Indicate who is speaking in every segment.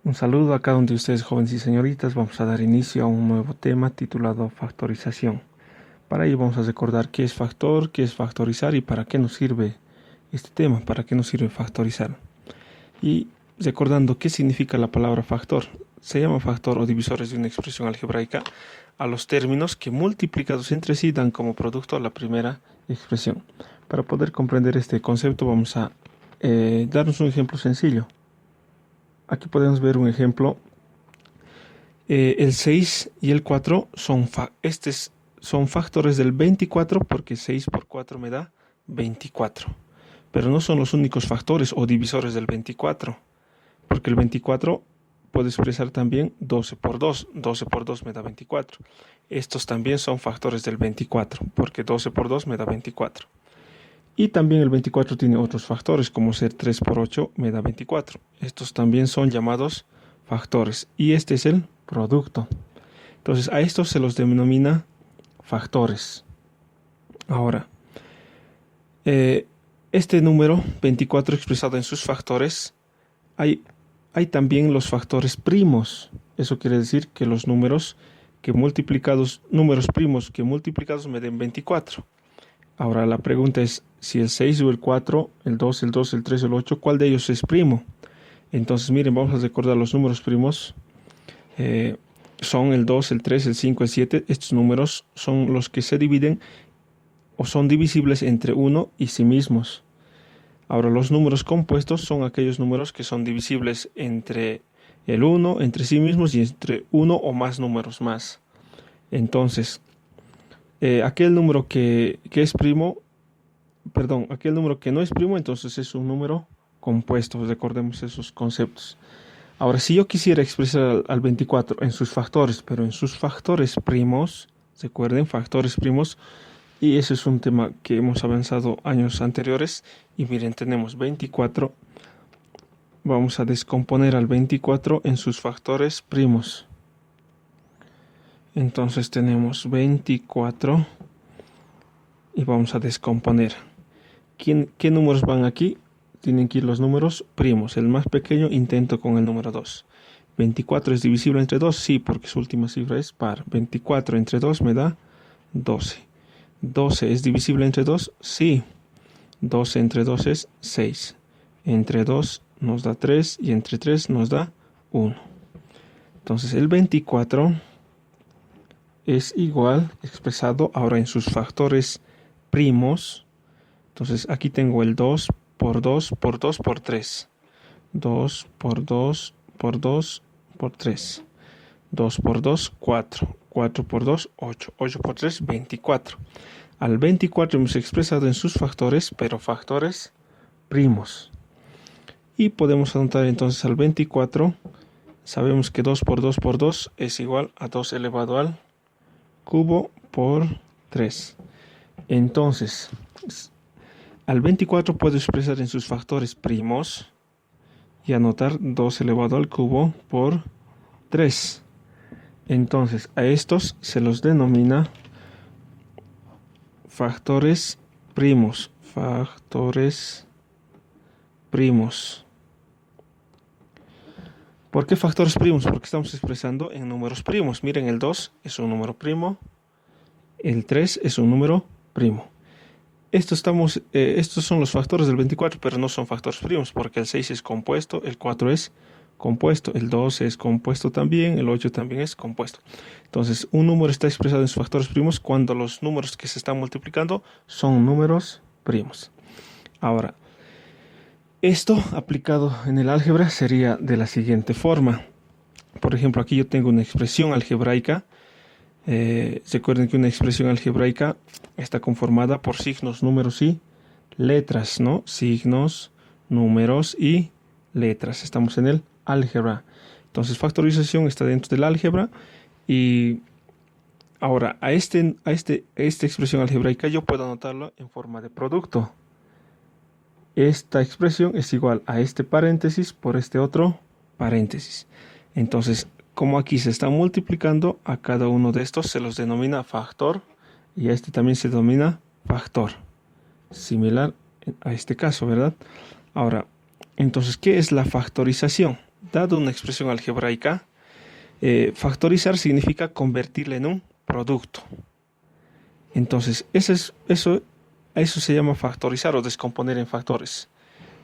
Speaker 1: Un saludo a cada uno de ustedes, jóvenes y señoritas. Vamos a dar inicio a un nuevo tema titulado factorización. Para ello vamos a recordar qué es factor, qué es factorizar y para qué nos sirve este tema, para qué nos sirve factorizar. Y recordando qué significa la palabra factor. Se llama factor o divisores de una expresión algebraica a los términos que multiplicados entre sí dan como producto la primera expresión. Para poder comprender este concepto vamos a darnos un ejemplo sencillo. Aquí podemos ver un ejemplo. El 6 y el 4 son factores del 24 porque 6 por 4 me da 24. Pero no son los únicos factores o divisores del 24, porque el 24 puede expresar también 12 por 2. 12 por 2 me da 24. Estos también son factores del 24, porque 12 por 2 me da 24. Y también el 24 tiene otros factores, como ser 3 por 8 me da 24. Estos también son llamados factores. Y este es el producto. Entonces a estos se los denomina factores. Ahora, este número 24 expresado en sus factores, hay también los factores primos. Eso quiere decir que los números primos que multiplicados me den 24. Ahora la pregunta es si el 6 o el 4, el 2, el 2, el 3 o el 8, ¿cuál de ellos es primo? Entonces miren, vamos a recordar los números primos. Son el 2, el 3, el 5, el 7. Estos números son los que se dividen o son divisibles entre 1 y sí mismos. Ahora los números compuestos son aquellos números que son divisibles entre el 1, entre sí mismos y entre 1 o más números más. Entonces, aquel número que es primo, aquel número que no es primo, entonces es un número compuesto. Recordemos esos conceptos. Ahora, si yo quisiera expresar al 24 en sus factores, pero en sus factores primos, recuerden, factores primos, y ese es un tema que hemos avanzado años anteriores, y miren, tenemos 24, vamos a descomponer al 24 en sus factores primos. Entonces tenemos 24 y vamos a descomponer. ¿Qué números van aquí? Tienen que ir los números primos. El más pequeño intento con el número 2. 24 es divisible entre 2, sí, porque su última cifra es par. 24 entre 2 me da 12. 12 es divisible entre 2, sí. 12 entre 2 es 6. Entre 2 nos da 3 y entre 3 nos da 1. Entonces el 24 es igual, expresado ahora en sus factores primos. Entonces aquí tengo el 2 por 2 por 2 por 3. 2 por 2 por 2 por 3. 2 por 2, 4. 4 por 2, 8. 8 por 3, 24. Al 24 hemos expresado en sus factores, pero factores primos. Y podemos anotar entonces al 24. Sabemos que 2 por 2 por 2 es igual a 2 elevado al cubo por 3. Entonces, al 24 puedo expresar en sus factores primos y anotar 2 elevado al cubo por 3. Entonces, a estos se los denomina factores primos. Factores primos. ¿Por qué factores primos? Porque estamos expresando en números primos. Miren, el 2 es un número primo. El 3 es un número primo. Estos son los factores del 24, pero no son factores primos, porque el 6 es compuesto, el 4 es compuesto, el 12 es compuesto también, el 8 también es compuesto. Entonces, un número está expresado en sus factores primos cuando los números que se están multiplicando son números primos. Ahora, esto aplicado en el álgebra sería de la siguiente forma. Por ejemplo, aquí yo tengo una expresión algebraica. Recuerden que una expresión algebraica está conformada por signos, números y letras, ¿no? Signos, números y letras. Estamos en el álgebra. Entonces, factorización está dentro del álgebra. Y ahora, a esta expresión algebraica yo puedo anotarlo en forma de producto. Esta expresión es igual a este paréntesis por este otro paréntesis. Entonces, como aquí se está multiplicando, a cada uno de estos se los denomina factor y a este también se denomina factor. Similar a este caso, ¿verdad? Ahora, entonces, ¿qué es la factorización? dado una expresión algebraica, factorizar significa convertirla en un producto. Entonces, a eso se llama factorizar o descomponer en factores.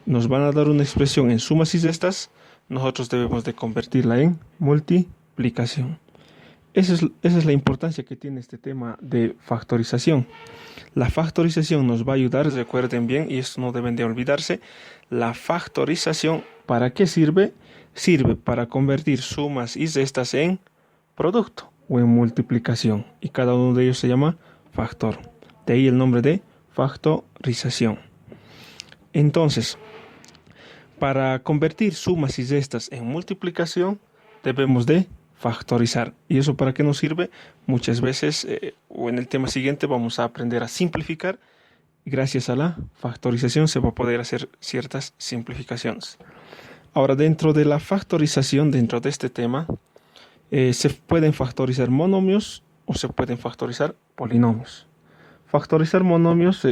Speaker 1: Nos van a dar una expresión en sumas y restas, nosotros debemos de convertirla en multiplicación. Esa es la importancia que tiene este tema de factorización. La factorización nos va a ayudar, recuerden bien, y esto no deben de olvidarse, la factorización, ¿para qué sirve? Sirve para convertir sumas y restas en producto o en multiplicación, y cada uno de ellos se llama factor. De ahí el nombre de factorización. Entonces, para convertir sumas y restas en multiplicación, debemos de factorizar. ¿Y eso para qué nos sirve? Muchas veces, o en el tema siguiente, vamos a aprender a simplificar. Y gracias a la factorización se va a poder hacer ciertas simplificaciones. Ahora, dentro de la factorización, dentro de este tema, se pueden factorizar monomios o se pueden factorizar polinomios. Factorizar monomios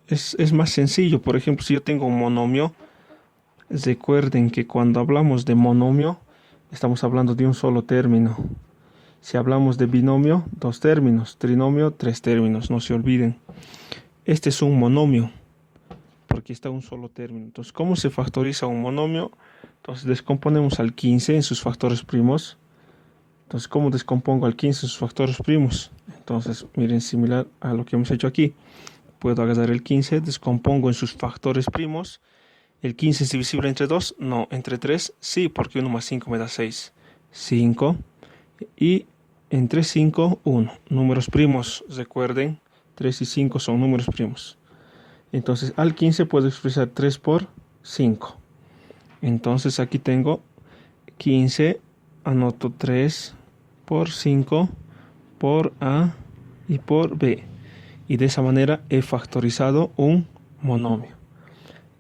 Speaker 1: es más sencillo. Por ejemplo, si yo tengo un monomio, recuerden que cuando hablamos de monomio, estamos hablando de un solo término. Si hablamos de binomio, 2 términos. Trinomio, 3 términos. No se olviden. Este es un monomio, porque está un solo término. Entonces, ¿cómo se factoriza un monomio? Entonces, descomponemos al 15 en sus factores primos. Entonces, ¿cómo descompongo al 15 en sus factores primos? Entonces, miren, similar a lo que hemos hecho aquí. Puedo agarrar el 15, descompongo en sus factores primos. ¿El 15 es divisible entre 2? No. ¿Entre 3? Sí, porque 1 más 5 me da 6. 5. Y entre 5, 1. Números primos, recuerden, 3 y 5 son números primos. Entonces, al 15 puedo expresar 3 por 5. Entonces, aquí tengo 15, anoto 3 por 5 por A y por B. Y de esa manera he factorizado un monomio.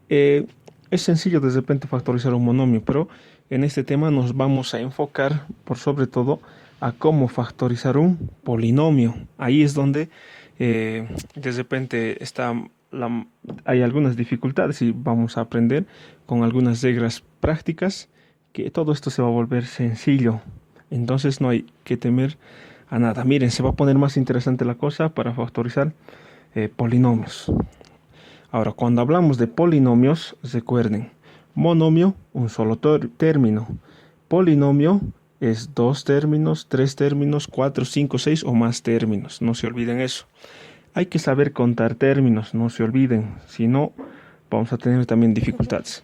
Speaker 1: Es sencillo de repente factorizar un monomio, pero en este tema nos vamos a enfocar por sobre todo a cómo factorizar un polinomio. Ahí es donde de repente hay algunas dificultades y vamos a aprender con algunas reglas prácticas que todo esto se va a volver sencillo. Entonces no hay que temer a nada. Miren, se va a poner más interesante la cosa para factorizar polinomios. Ahora, cuando hablamos de polinomios, recuerden, monomio, un solo término. Polinomio es 2 términos, 3 términos, 4, 5, 6 o más términos. No se olviden eso. Hay que saber contar términos, no se olviden. Si no, vamos a tener también dificultades.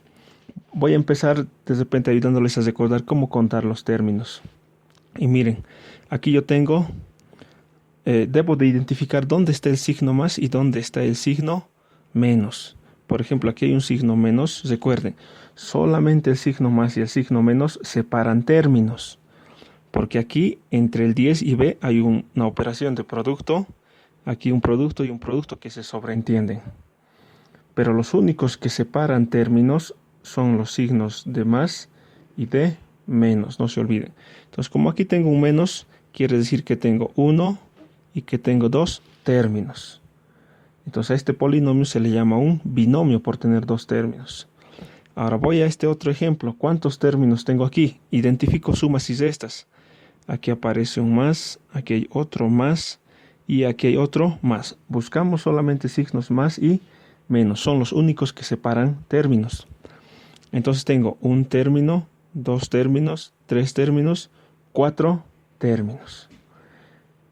Speaker 1: Voy a empezar de repente ayudándoles a recordar cómo contar los términos. Y miren, aquí yo tengo, debo de identificar dónde está el signo más y dónde está el signo menos. Por ejemplo, aquí hay un signo menos. Recuerden, solamente el signo más y el signo menos separan términos. Porque aquí entre el 10 y B hay una operación de producto. Aquí un producto y un producto que se sobreentienden. Pero los únicos que separan términos son los signos de más y de menos. No se olviden. Entonces, como aquí tengo un menos, quiere decir que tengo 1 y que tengo 2 términos. Entonces a este polinomio se le llama un binomio por tener 2 términos. Ahora voy a este otro ejemplo. ¿Cuántos términos tengo aquí? Identifico sumas y restas. Aquí aparece un más, aquí hay otro más y aquí hay otro más. Buscamos solamente signos más y menos. Son los únicos que separan términos. Entonces tengo un término, 2 términos, 3 términos, 4 términos.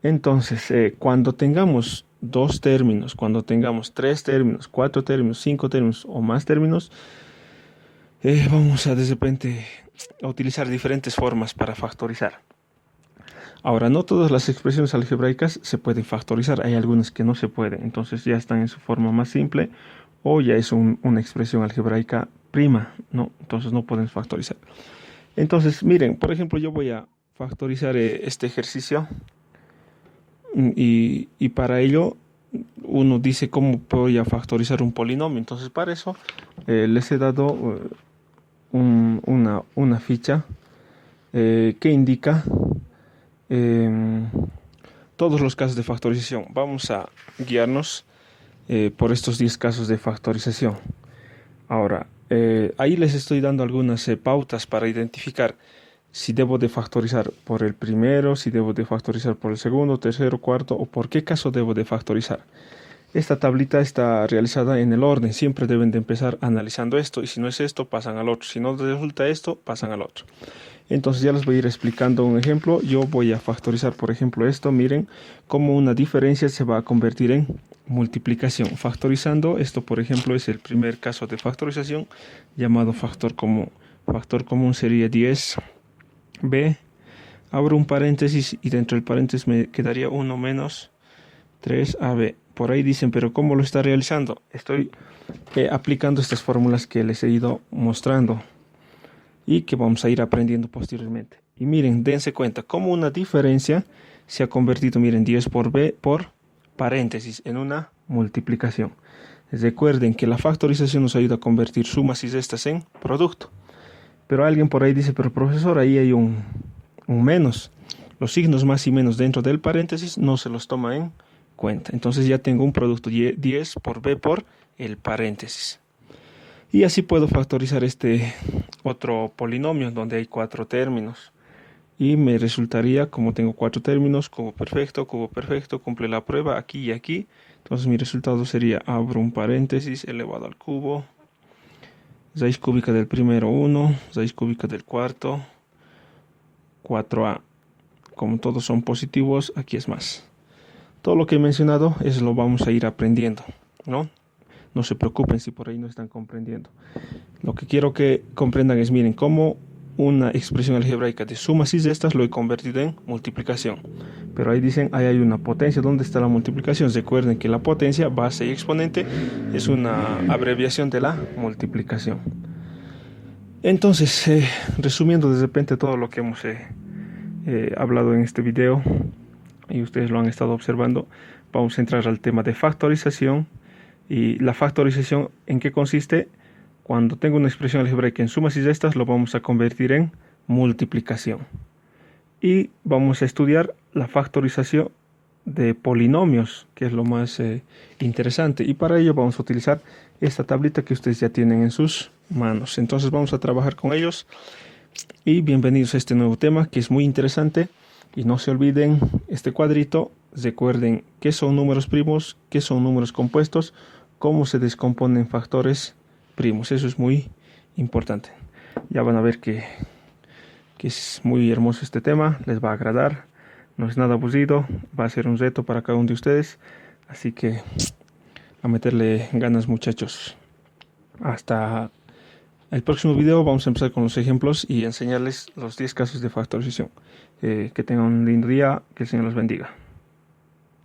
Speaker 1: Entonces, cuando tengamos 2 términos, cuando tengamos 3 términos, 4 términos, 5 términos o más términos, vamos a de repente a utilizar diferentes formas para factorizar. Ahora, no todas las expresiones algebraicas se pueden factorizar, hay algunas que no se pueden, entonces ya están en su forma más simple o ya es una expresión algebraica prima, ¿no? Entonces no pueden factorizar. Entonces, miren, por ejemplo, yo voy a factorizar este ejercicio. Y para ello uno dice cómo voy a factorizar un polinomio. Entonces para eso les he dado una ficha que indica todos los casos de factorización. Vamos a guiarnos por estos 10 casos de factorización. Ahora, Ahí les estoy dando algunas pautas para identificar si debo de factorizar por el primero, si debo de factorizar por el segundo, tercero, cuarto o por qué caso debo de factorizar. Esta tablita está realizada en el orden, siempre deben de empezar analizando esto y si no es esto pasan al otro, si no resulta esto pasan al otro. Entonces ya les voy a ir explicando un ejemplo. Yo voy a factorizar por ejemplo esto, miren cómo una diferencia se va a convertir en multiplicación. Factorizando esto por ejemplo es el primer caso de factorización llamado factor común. Factor común sería 10b, abro un paréntesis y dentro del paréntesis me quedaría 1 menos 3ab. Por ahí dicen, pero ¿cómo lo está realizando? Estoy aplicando estas fórmulas que les he ido mostrando y que vamos a ir aprendiendo posteriormente. Y miren, dense cuenta cómo una diferencia se ha convertido, miren, 10 por b por paréntesis en una multiplicación. Recuerden que la factorización nos ayuda a convertir sumas y restas en producto. Pero alguien por ahí dice, pero profesor, ahí hay un menos. Los signos más y menos dentro del paréntesis no se los toma en cuenta. Entonces ya tengo un producto 10 por b por el paréntesis. Y así puedo factorizar este otro polinomio donde hay 4 términos. Y me resultaría, como tengo 4 términos, cubo perfecto, cumple la prueba aquí y aquí. Entonces mi resultado sería, abro un paréntesis, elevado al cubo. Raíz cúbica del primero 1, raíz cúbica del cuarto 4a. Como todos son positivos, aquí es más. Todo lo que he mencionado es lo vamos a ir aprendiendo, ¿no? No se preocupen si por ahí no están comprendiendo. Lo que quiero que comprendan es, miren, cómo una expresión algebraica de sumas y restas lo he convertido en multiplicación. Pero ahí dicen, ahí hay una potencia. ¿Dónde está la multiplicación? Recuerden que la potencia, base y exponente es una abreviación de la multiplicación. Entonces, resumiendo de repente todo lo que hemos hablado en este video, y ustedes lo han estado observando, vamos a entrar al tema de factorización. Y la factorización, ¿en qué consiste? Cuando tengo una expresión algebraica en sumas y restas, lo vamos a convertir en multiplicación. Y vamos a estudiar la factorización de polinomios, que es lo más interesante. Y para ello vamos a utilizar esta tablita que ustedes ya tienen en sus manos. Entonces vamos a trabajar con ellos. Y bienvenidos a este nuevo tema que es muy interesante. Y no se olviden este cuadrito. Recuerden qué son números primos, qué son números compuestos, cómo se descomponen factores primos. Eso es muy importante. Ya van a ver que es muy hermoso este tema. Les va a agradar. No es nada aburrido. Va a ser un reto para cada uno de ustedes. Así que a meterle ganas, muchachos. Hasta el próximo video vamos a empezar con los ejemplos y enseñarles los 10 casos de factorización. Que tengan un lindo día. Que el Señor los bendiga.